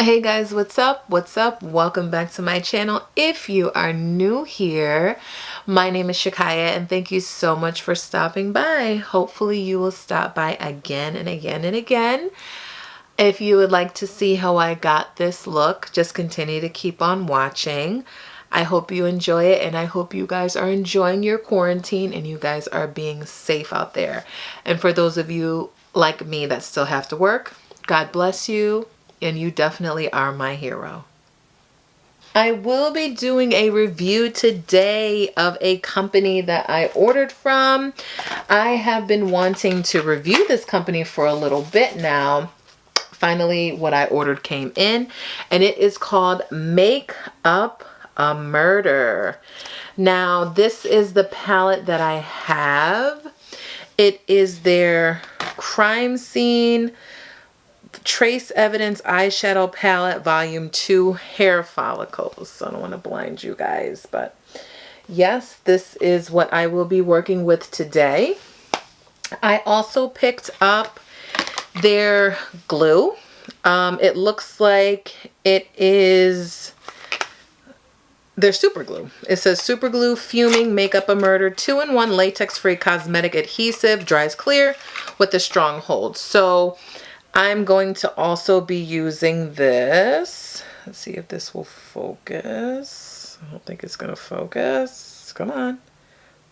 Hey guys, what's up? What's up? Welcome back to my channel. If you are new here, my name is Shakaya and thank you so much for stopping by. Hopefully you will stop by again and again and again. If you would like to see how I got this look, just continue to keep on watching. I hope you enjoy it and I hope you guys are enjoying your quarantine and you guys are being safe out there. And for those of you like me that still have to work, God bless you. And you definitely are my hero. I will be doing a review today of a company that I ordered from. I have been wanting to review this company for a little bit now. Finally, what I ordered came in, and it is called Make Up a Murder. Now, this is the palette that I have. It is their Crime Scene Trace Evidence Eyeshadow Palette Volume 2 Hair Follicles. So I don't want to blind you guys, but yes, this is what I will be working with today. I also picked up their glue. It looks like it is their super glue. It says super glue fuming Make Up a Murder 2-in-1 latex free cosmetic adhesive, dries clear with a strong hold. So I'm going to also be using this. Let's see if this will focus. I don't think it's going to focus. Come on.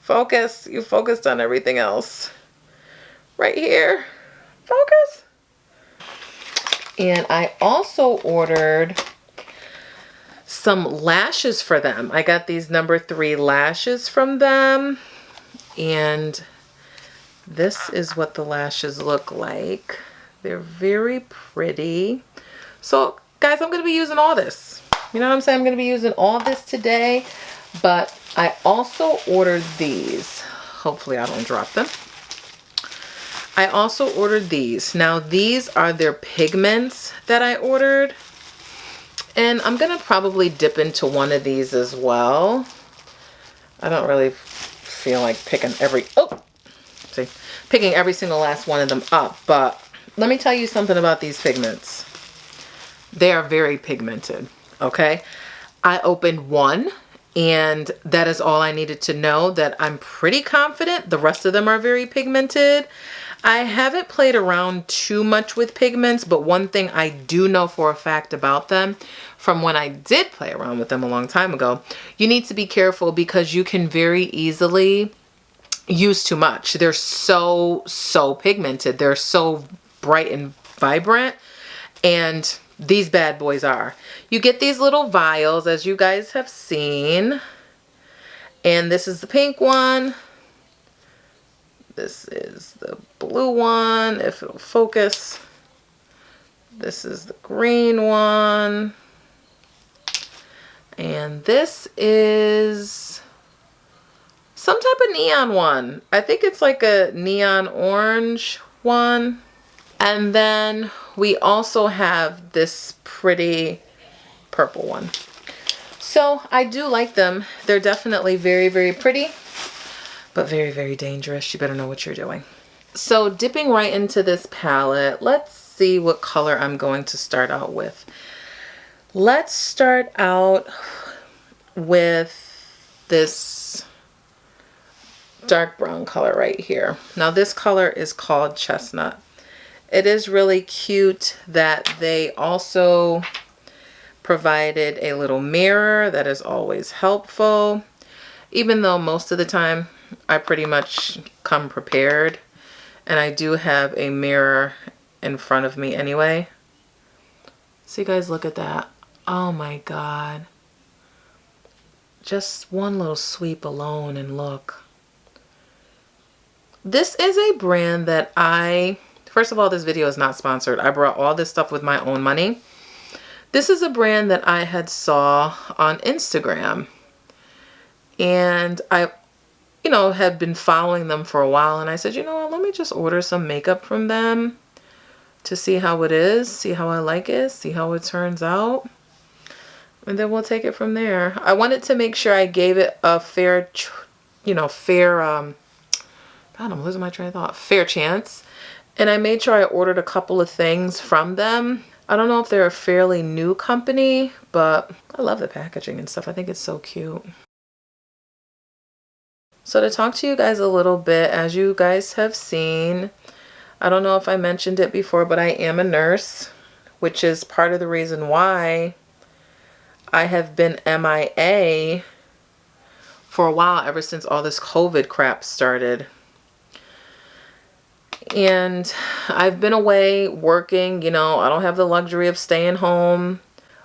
Focus. You focused on everything else. Right here. Focus. And I also ordered some lashes for them. I got these number 3 lashes from them. And this is what the lashes look like. They're very pretty. So guys, I'm going to be using all this. You know what I'm saying? I'm going to be using all this today. But I also ordered these. Hopefully I don't drop them. I also ordered these. Now these are their pigments that I ordered. And I'm going to probably dip into one of these as well. I don't really feel like picking every single last one of them up. But let me tell you something about these pigments. They are very pigmented, okay? I opened one, and that is all I needed to know, that I'm pretty confident the rest of them are very pigmented. I haven't played around too much with pigments, but one thing I do know for a fact about them, from when I did play around with them a long time ago, you need to be careful because you can very easily use too much. They're so pigmented. They're so bright and vibrant, and these bad boys are. You get these little vials, as you guys have seen, and this is the pink one. This is the blue one, if it'll focus. This is the green one, and this is some type of neon one. I think it's like a neon orange one. And then we also have this pretty purple one. So I do like them. They're definitely very, very pretty, but very, very dangerous. You better know what you're doing. So dipping right into this palette, let's see what color I'm going to start out with. Let's start out with this dark brown color right here. Now this color is called Chestnut. It is really cute that they also provided a little mirror. That is always helpful. Even though most of the time I pretty much come prepared. And I do have a mirror in front of me anyway. So you guys look at that. Oh my God. Just one little sweep alone and look. This is a brand that first of all, this video is not sponsored. I brought all this stuff with my own money. This is a brand that I had saw on Instagram. And I, had been following them for a while. And I said, you know what, let me just order some makeup from them to see how it is, see how I like it, see how it turns out. And then we'll take it from there. I wanted to make sure I gave it a fair chance. And I made sure I ordered a couple of things from them I don't know if they're a fairly new company, but I love the packaging and stuff. I think it's so cute. So to talk to you guys a little bit, as you guys have seen, I don't know if I mentioned it before, but I am a nurse, which is part of the reason why I have been MIA for a while, ever since all this COVID crap started. And I've been away working, you know, I don't have the luxury of staying home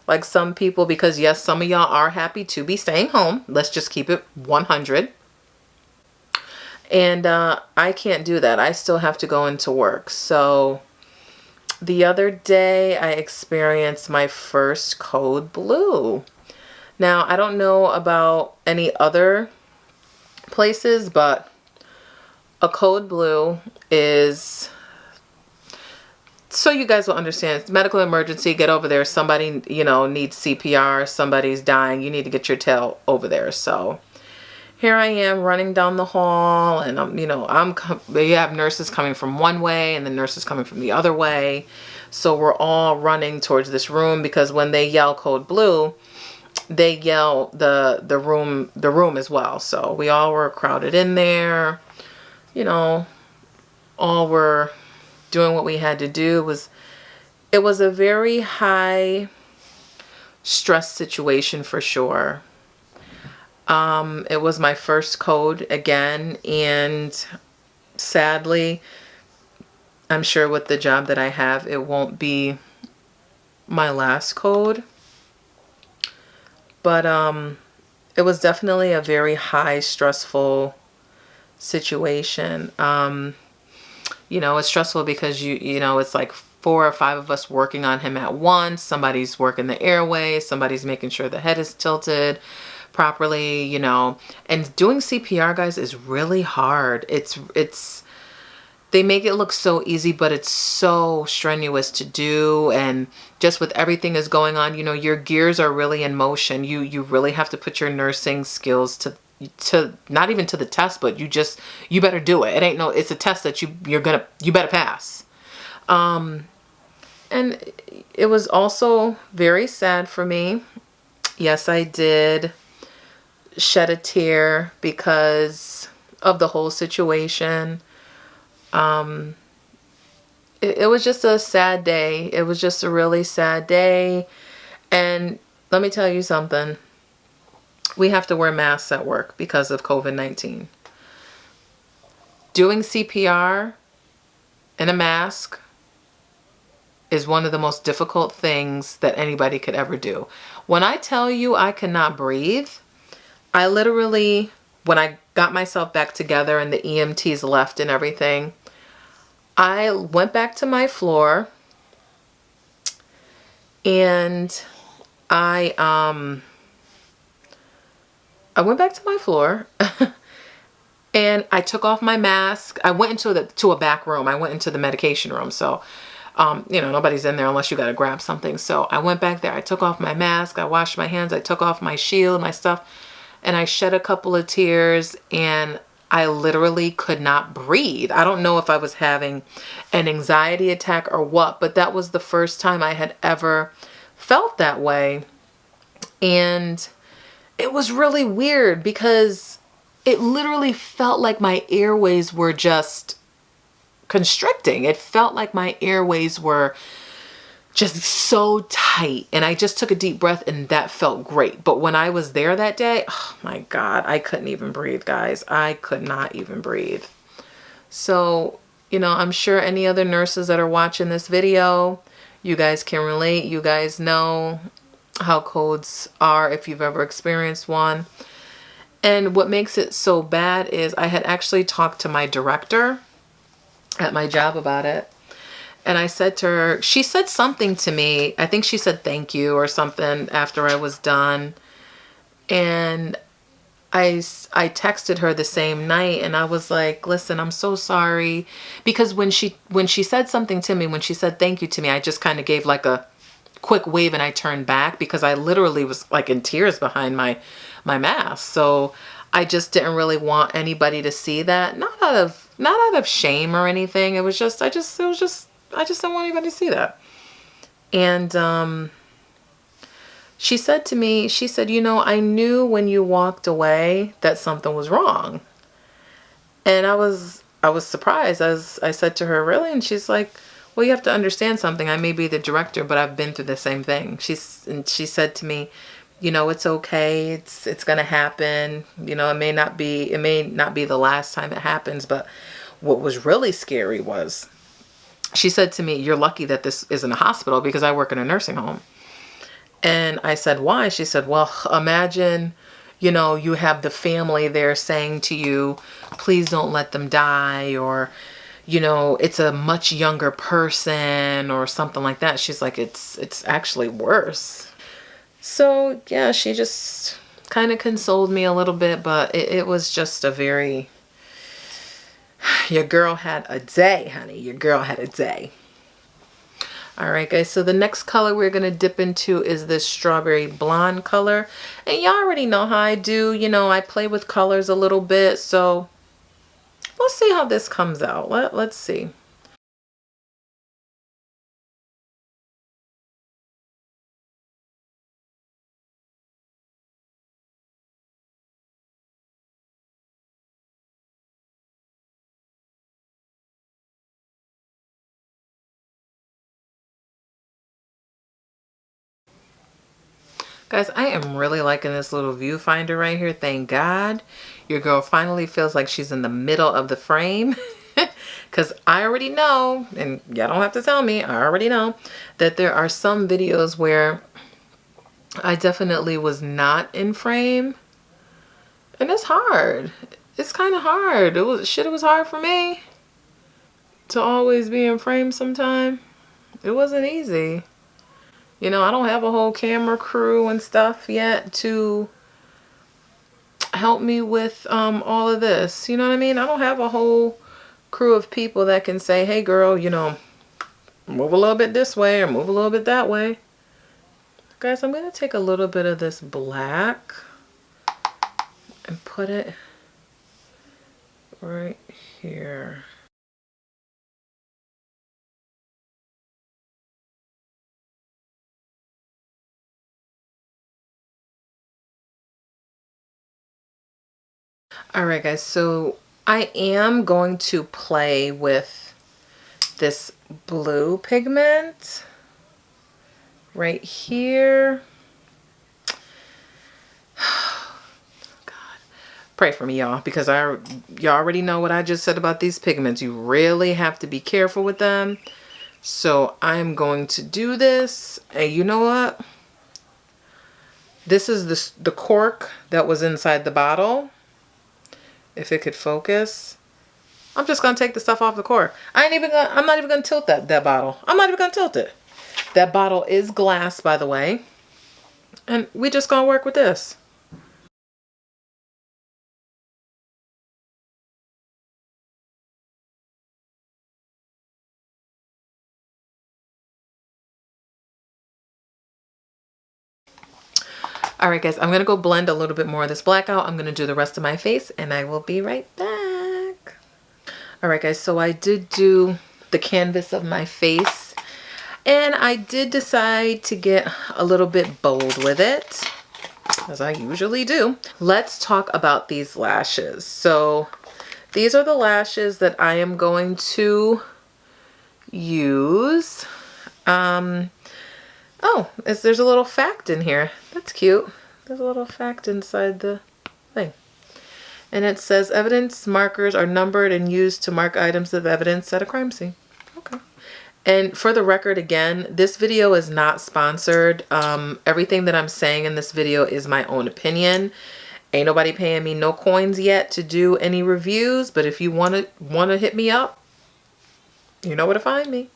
like some people, because yes, some of y'all are happy to be staying home. Let's just keep it 100. And I can't do that. I still have to go into work. So the other day I experienced my first code blue. Now, I don't know about any other places, but a code blue is, so you guys will understand, it's medical emergency. Get over there. Somebody, you know, needs CPR. Somebody's dying. You need to get your tail over there. So here I am running down the hall, and I'm, you know, you have nurses coming from one way and the nurses coming from the other way. So we're all running towards this room, because when they yell code blue, they yell the room as well. So we all were crowded in there, you know, all were doing what we had to do. It was a very high stress situation for sure. It was my first code again, and sadly, I'm sure with the job that I have, it won't be my last code. But it was definitely a very high stressful situation. You know, it's stressful because you know, it's like 4 or 5 of us working on him at once. Somebody's working the airway, somebody's making sure the head is tilted properly, you know. And doing CPR, guys, is really hard. They make it look so easy, but it's so strenuous to do. And just with everything is going on, you know, your gears are really in motion. You really have to put your nursing skills to not even to the test, but you better do it. It's a test that you better pass. And it was also very sad for me. Yes, I did shed a tear because of the whole situation. It was just a sad day. It was just a really sad day. And let me tell you something. We have to wear masks at work because of COVID-19. Doing CPR in a mask is one of the most difficult things that anybody could ever do. When I tell you I cannot breathe, I literally, when I got myself back together and the EMTs left and everything, I went back to my floor, and I went back to my floor and I took off my mask. I went to a back room. I went into the medication room. So, you know, nobody's in there unless you got to grab something. So I went back there. I took off my mask. I washed my hands. I took off my shield, my stuff, and I shed a couple of tears, and I literally could not breathe. I don't know if I was having an anxiety attack or what, but that was the first time I had ever felt that way. And it was really weird because it literally felt like my airways were just constricting. It felt like my airways were just so tight, and I just took a deep breath and that felt great. But when I was there that day, oh my God, I couldn't even breathe, guys. I could not even breathe. So, you know, I'm sure any other nurses that are watching this video, you guys can relate. You guys know how codes are if you've ever experienced one. And what makes it so bad is I had actually talked to my director at my job about it. And I said to her, she said something to me. I think she said thank you or something after I was done. And I texted her the same night, and I was like, listen, I'm so sorry. Because when she said something to me, when she said thank you to me, I just kind of gave like a quick wave and I turned back because I literally was like in tears behind my mask. So I just didn't really want anybody to see that. Not out of shame or anything. It was just I just didn't want anybody to see that. And she said to me, she said, you know, I knew when you walked away that something was wrong. And I was surprised. I said to her, really? And she's like, well, you have to understand something. I may be the director, but I've been through the same thing. She said to me, you know, it's okay. It's going to happen. You know, it may not be the last time it happens. But what was really scary was, she said to me, you're lucky that this isn't a hospital, because I work in a nursing home. And I said, why? She said, well, imagine, you know, you have the family there saying to you, please don't let them die, or, you know, it's a much younger person or something like that. She's like, it's actually worse. So yeah, she just kind of consoled me a little bit, but it was just a very, your girl had a day, honey. Your girl had a day. All right, guys, so the next color we're going to dip into is this strawberry blonde color. And y'all already know how I do. You know, I play with colors a little bit. So let's see how this comes out. Let's see. Guys, I am really liking this little viewfinder right here. Thank God. Your girl finally feels like she's in the middle of the frame. Because I already know, and y'all don't have to tell me, I already know that there are some videos where I definitely was not in frame. And it's hard. It's kind of hard. It was hard for me to always be in frame sometime. It wasn't easy. You know, I don't have a whole camera crew and stuff yet to help me with all of this. You know what I mean? I don't have a whole crew of people that can say, hey girl, you know, move a little bit this way or move a little bit that way. Guys, I'm going to take a little bit of this black and put it right here. All right, guys, so I am going to play with this blue pigment right here. God, pray for me, y'all, because y'all already know what I just said about these pigments. You really have to be careful with them. So I'm going to do this, and you know what? This is the cork that was inside the bottle. If it could focus. I'm just gonna take the stuff off the cork. I'm not even gonna tilt that bottle. I'm not even gonna tilt it. That bottle is glass, by the way. And we just gonna work with this. All right, guys, I'm gonna go blend a little bit more of this black out. I'm gonna do the rest of my face and I will be right back. All right, guys, so I did do the canvas of my face and I did decide to get a little bit bold with it, as I usually do. Let's talk about these lashes. So these are the lashes that I am going to use. Oh, there's a little fact in here. That's cute. There's a little fact inside the thing. And it says evidence markers are numbered and used to mark items of evidence at a crime scene. Okay. And for the record, again, this video is not sponsored. Everything that I'm saying in this video is my own opinion. Ain't nobody paying me no coins yet to do any reviews, but if you want to hit me up, you know where to find me.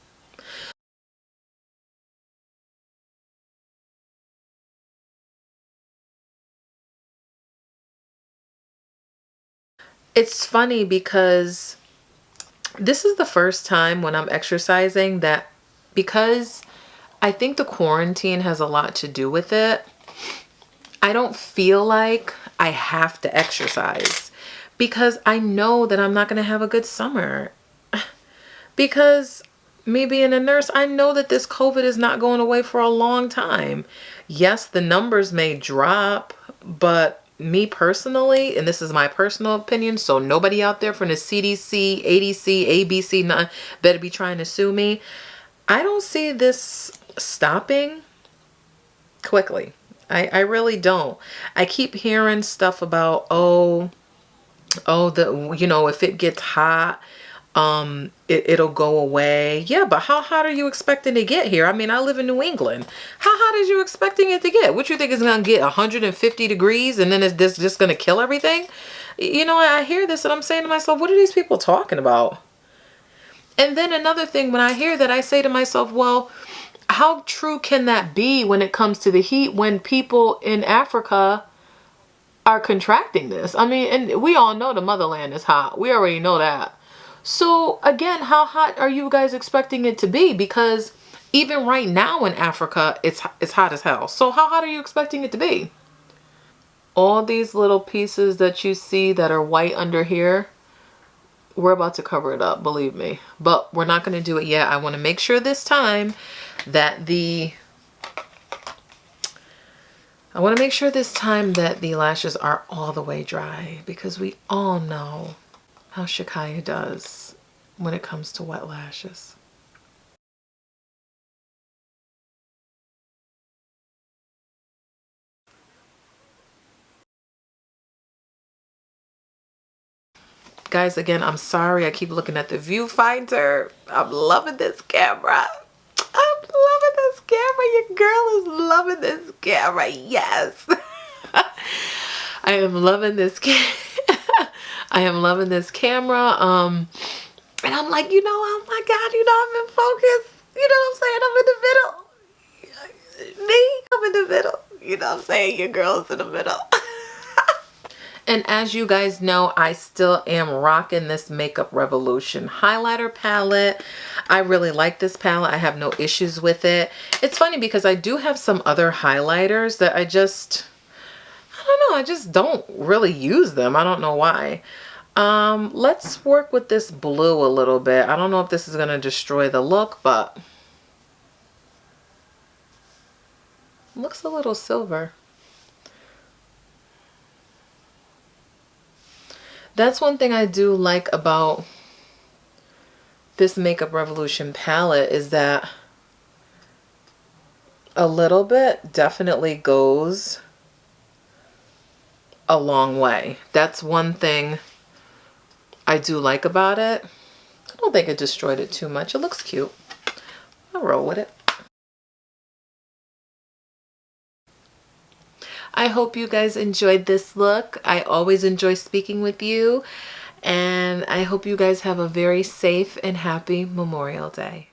It's funny because this is the first time when I'm exercising that, because I think the quarantine has a lot to do with it, I don't feel like I have to exercise because I know that I'm not going to have a good summer. Because me being a nurse, I know that this COVID is not going away for a long time. Yes, the numbers may drop, but me personally, and this is my personal opinion, so nobody out there from the CDC, ADC, ABC, none, better be trying to sue me. I don't see this stopping quickly. I really don't. I keep hearing stuff about, if it gets hot, it'll go away. Yeah, but how hot are you expecting to get here? I mean, I live in New England. How hot is you expecting it to get? What you think is gonna get 150 degrees and then it's just gonna kill everything? You know, I hear this and I'm saying to myself, what are these people talking about? And then another thing, when I hear that, I say to myself, well, how true can that be when it comes to the heat, when people in Africa are contracting this? I mean, and we all know the motherland is hot. We already know that. So again, how hot are you guys expecting it to be? Because even right now in Africa, it's hot as hell. So how hot are you expecting it to be? All these little pieces that you see that are white under here, we're about to cover it up, believe me. But we're not going to do it yet. I want to make sure this time that the lashes are all the way dry, because we all know how Shakaya does when it comes to wet lashes. Guys, again, I'm sorry. I keep looking at the viewfinder. I'm loving this camera. I'm loving this camera. Your girl is loving this camera. Yes. I am loving this I am loving this camera. And I'm like, oh my God, I'm in focus. You know what I'm saying? I'm in the middle. Me, I'm in the middle. You know what I'm saying? Your girl's in the middle. And as you guys know, I still am rocking this Makeup Revolution highlighter palette. I really like this palette. I have no issues with it. It's funny because I do have some other highlighters that I don't know, I just don't really use them. I don't know why. Let's work with this blue a little bit. I don't know if this is going to destroy the look, but it looks a little silver. That's one thing I do like about this Makeup Revolution palette, is that a little bit definitely goes a long way. That's one thing I do like about it. I don't think it destroyed it too much. It looks cute. I'll roll with it. I hope you guys enjoyed this look. I always enjoy speaking with you, and I hope you guys have a very safe and happy Memorial Day.